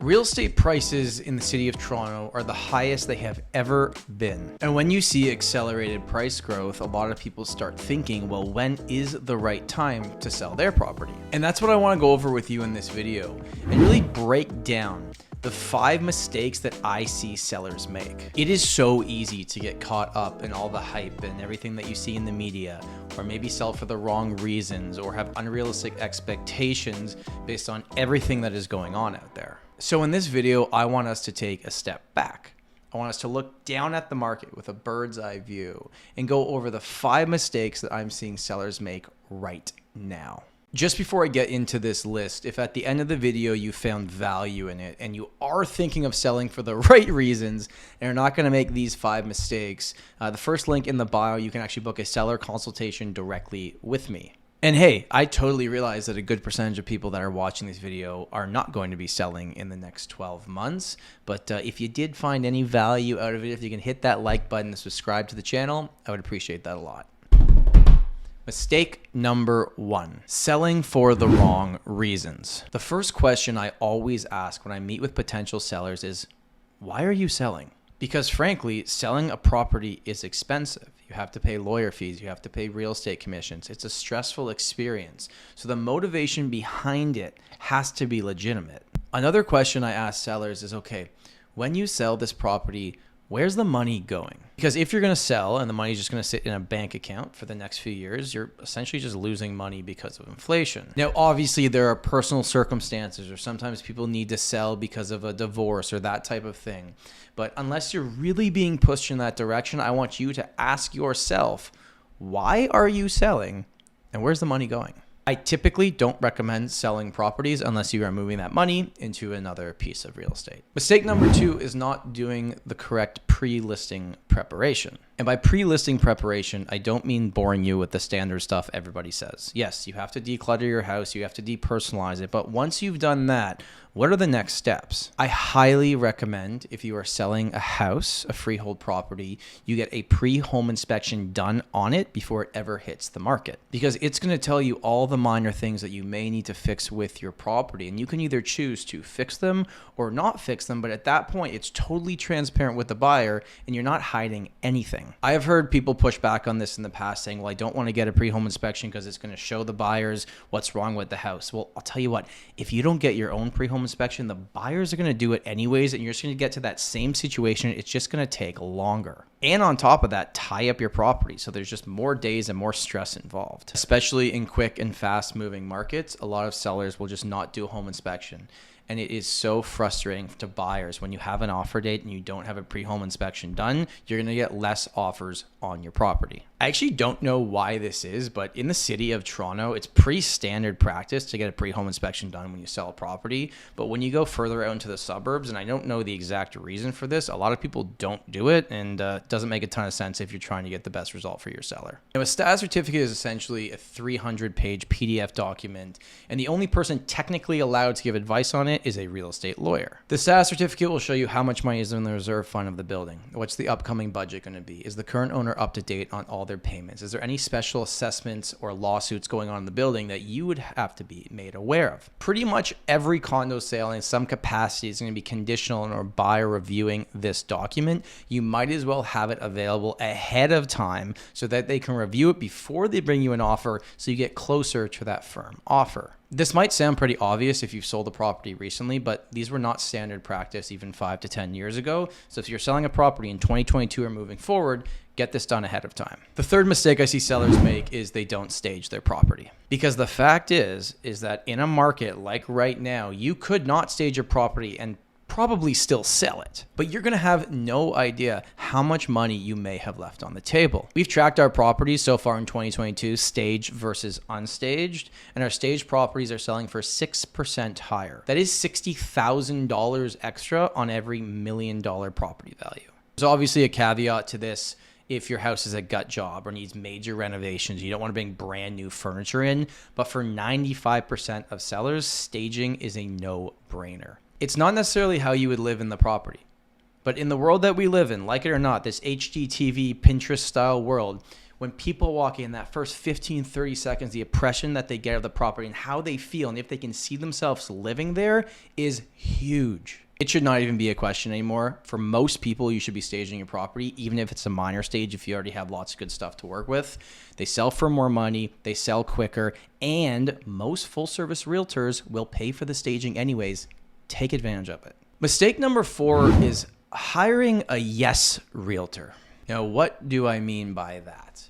Real estate prices in the city of Toronto are the highest they have ever been. And when you see accelerated price growth, a lot of people start thinking, well, when is the right time to sell their property? And that's what I want to go over with you in this video and really break down the 5 mistakes that I see sellers make. It is so easy to get caught up in all the hype and everything that you see in the media, or maybe sell for the wrong reasons or have unrealistic expectations based on everything that is going on out there. So in this video, I want us to take a step back. I want us to look down at the market with a bird's eye view and go over the 5 mistakes that I'm seeing sellers make right now. Just before I get into this list, if at the end of the video you found value in it and you are thinking of selling for the right reasons and are not going to make these 5 mistakes, the first link in the bio, you can actually book a seller consultation directly with me. And hey, I totally realize that a good percentage of people that are watching this video are not going to be selling in the next 12 months. But if you did find any value out of it, if you can hit that like button and subscribe to the channel, I would appreciate that a lot. Mistake number 1, selling for the wrong reasons. The first question I always ask when I meet with potential sellers is, why are you selling? Because frankly, selling a property is expensive. You have to pay lawyer fees. You have to pay real estate commissions. It's a stressful experience. So the motivation behind it has to be legitimate. Another question I ask sellers is, okay, when you sell this property, where's the money going? Because if you're going to sell and the money's just going to sit in a bank account for the next few years, you're essentially just losing money because of inflation. Now, obviously, there are personal circumstances, or sometimes people need to sell because of a divorce or that type of thing. But unless you're really being pushed in that direction, I want you to ask yourself, why are you selling and where's the money going? I typically don't recommend selling properties unless you are moving that money into another piece of real estate. Mistake number 2 is not doing the correct pre-listing preparation. And by pre-listing preparation, I don't mean boring you with the standard stuff everybody says. Yes, you have to declutter your house, you have to depersonalize it, but once you've done that, what are the next steps? I highly recommend, if you are selling a house, a freehold property, you get a pre-home inspection done on it before it ever hits the market. Because it's going to tell you all the minor things that you may need to fix with your property. And you can either choose to fix them or not fix them, but at that point, it's totally transparent with the buyer and you're not hiding anything. I have heard people push back on this in the past saying, well, I don't want to get a pre-home inspection because it's going to show the buyers what's wrong with the house. Well, I'll tell you what, if you don't get your own pre-home inspection, the buyers are going to do it anyways, and you're just going to get to that same situation. It's just going to take longer. And on top of that, tie up your property. So there's just more days and more stress involved. Especially in quick and fast moving markets, a lot of sellers will just not do a home inspection. And it is so frustrating to buyers when you have an offer date and you don't have a pre-home inspection done, you're going to get less offers on your property. I actually don't know why this is, but in the city of Toronto, it's pretty standard practice to get a pre-home inspection done when you sell a property. But when you go further out into the suburbs, and I don't know the exact reason for this, a lot of people don't do it, and it doesn't make a ton of sense if you're trying to get the best result for your seller. Now, a status certificate is essentially a 300-page PDF document, and the only person technically allowed to give advice on it is a real estate lawyer. The status certificate will show you how much money is in the reserve fund of the building. What's the upcoming budget going to be? Is the current owner up to date on all their payments? Is there any special assessments or lawsuits going on in the building that you would have to be made aware of? Pretty much every condo sale in some capacity is going to be conditional on a buyer reviewing this document. You might as well have it available ahead of time so that they can review it before they bring you an offer so you get closer to that firm offer. This might sound pretty obvious if you've sold a property recently, but these were not standard practice even 5 to 10 years ago. So if you're selling a property in 2022 or moving forward, get this done ahead of time. The third mistake I see sellers make is they don't stage their property. Because the fact is that in a market like right now, you could not stage your property and probably still sell it, but you're going to have no idea how much money you may have left on the table. We've tracked our properties so far in 2022, staged versus unstaged, and our staged properties are selling for 6% higher. That is $60,000 extra on every $1 million property value. There's obviously a caveat to this. If your house is a gut job or needs major renovations, you don't want to bring brand new furniture in, but for 95% of sellers, staging is a no-brainer. It's not necessarily how you would live in the property, but in the world that we live in, like it or not, this HGTV, Pinterest style world, when people walk in, that first 15, 30 seconds, the impression that they get of the property and how they feel, and if they can see themselves living there, is huge. It should not even be a question anymore. For most people, you should be staging your property, even if it's a minor stage, if you already have lots of good stuff to work with. They sell for more money, they sell quicker, and most full-service realtors will pay for the staging anyways. Take advantage of it. Mistake number 4 is hiring a yes realtor. Now, what do I mean by that?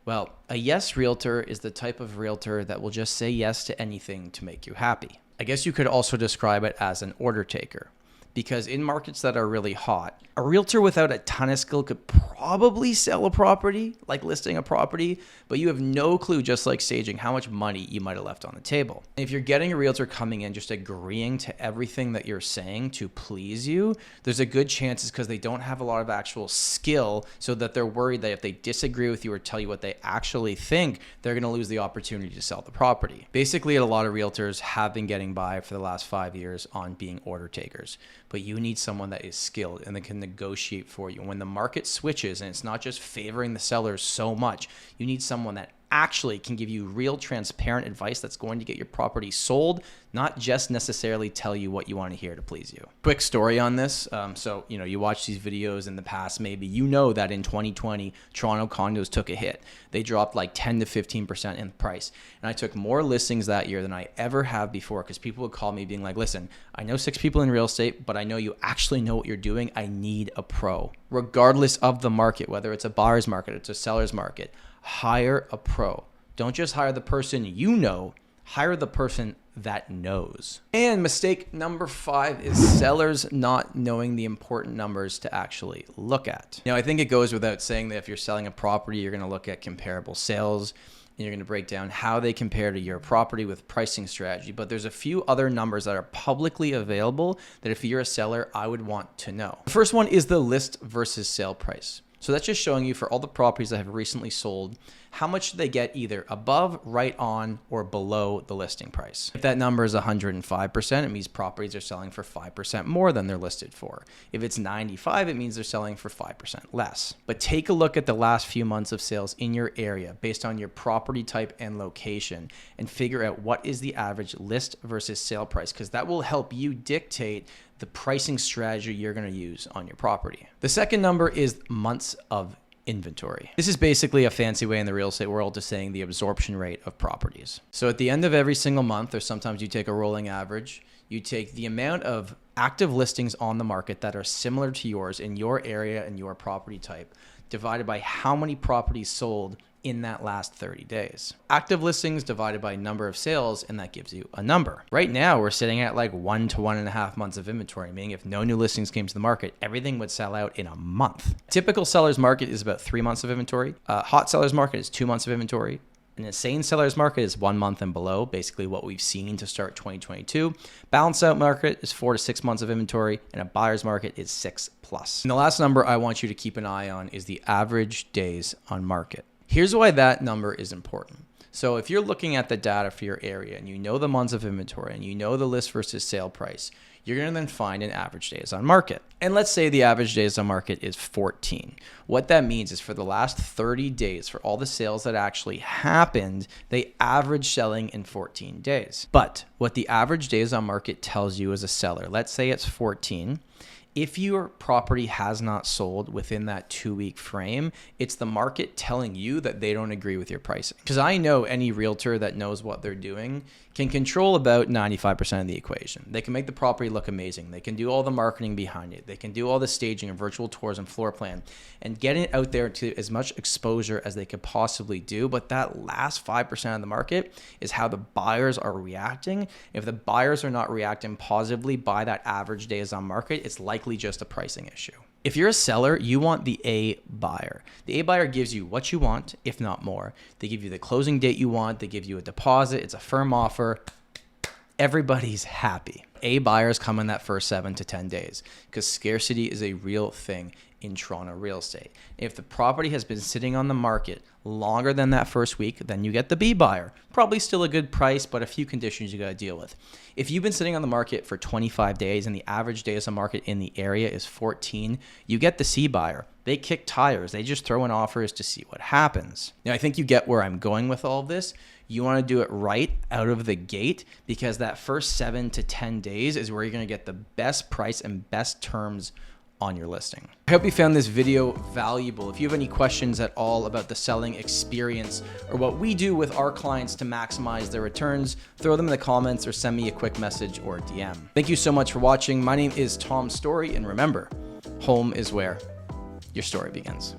Well, a yes realtor is the type of realtor that will just say yes to anything to make you happy. I guess you could also describe it as an order taker. Because in markets that are really hot, a realtor without a ton of skill could probably sell a property, like listing a property, but you have no clue, just like staging, how much money you might have left on the table. And if you're getting a realtor coming in just agreeing to everything that you're saying to please you, there's a good chance it's because they don't have a lot of actual skill, so that they're worried that if they disagree with you or tell you what they actually think, they're going to lose the opportunity to sell the property. Basically, a lot of realtors have been getting by for the last 5 years on being order takers. But you need someone that is skilled and that can negotiate for you. When the market switches and it's not just favoring the sellers so much, you need someone that actually can give you real transparent advice that's going to get your property sold, not just necessarily tell you what you want to hear to please you. Quick story on this. So, you watch these videos in the past, maybe you know that in 2020, Toronto condos took a hit. They dropped like 10 to 15% in price. And I took more listings that year than I ever have before, because people would call me being like, listen, I know 6 people in real estate, but I know you actually know what you're doing. I need a pro. Regardless of the market, whether it's a buyer's market, it's a seller's market, hire a pro. Don't just hire the person you know, hire the person that knows. And mistake number 5 is sellers not knowing the important numbers to actually look at. Now, I think it goes without saying that if you're selling a property, you're going to look at comparable sales, and you're going to break down how they compare to your property with pricing strategy. But there's a few other numbers that are publicly available that if you're a seller, I would want to know. The first one is the list versus sale price. So that's just showing you for all the properties that have recently sold, how much they get either above, right on, or below the listing price. If that number is 105%, it means properties are selling for 5% more than they're listed for. If it's 95, it means they're selling for 5% less. But take a look at the last few months of sales in your area based on your property type and location, and figure out what is the average list versus sale price, because that will help you dictate the pricing strategy you're going to use on your property. The second number is months of inventory. This is basically a fancy way in the real estate world to saying the absorption rate of properties. So at the end of every single month, or sometimes you take a rolling average, you take the amount of active listings on the market that are similar to yours in your area and your property type, divided by how many properties sold in that last 30 days. Active listings divided by number of sales, and that gives you a number. Right now, we're sitting at like 1 to 1.5 months of inventory, meaning if no new listings came to the market, everything would sell out in a month. Typical seller's market is about 3 months of inventory. Hot seller's market is 2 months of inventory. An insane seller's market is 1 month and below, basically what we've seen to start 2022. Balanced out market is 4 to 6 months of inventory, and a buyer's market is 6+. And the last number I want you to keep an eye on is the average days on market. Here's why that number is important. So if you're looking at the data for your area and you know the months of inventory and you know the list versus sale price, you're going to then find an average days on market. And let's say the average days on market is 14. What that means is for the last 30 days, for all the sales that actually happened, they average selling in 14 days. But what the average days on market tells you as a seller, let's say it's 14. If your property has not sold within that 2-week frame, it's the market telling you that they don't agree with your pricing. Because I know any realtor that knows what they're doing can control about 95% of the equation. They can make the property look amazing. They can do all the marketing behind it. They can do all the staging and virtual tours and floor plan and get it out there to as much exposure as they could possibly do. But that last 5% of the market is how the buyers are reacting. If the buyers are not reacting positively by that average days on market, it's likely just a pricing issue. If you're a seller, you want the A buyer. The A buyer gives you what you want, if not more. They give you the closing date you want. They give you a deposit. It's a firm offer. Everybody's happy. A, buyers come in that first 7 to 10 days because scarcity is a real thing in Toronto real estate. If the property has been sitting on the market longer than that first week, then you get the B buyer. Probably still a good price, but a few conditions you got to deal with. If you've been sitting on the market for 25 days and the average days on market in the area is 14, you get the C buyer. They kick tires. They just throw in offers to see what happens. Now, I think you get where I'm going with all of this. You want to do it right out of the gate because that first 7 to 10 days is where you're going to get the best price and best terms on your listing. I hope you found this video valuable. If you have any questions at all about the selling experience or what we do with our clients to maximize their returns, throw them in the comments or send me a quick message or DM. Thank you so much for watching. My name is Tom Storey, and remember, home is where your story begins.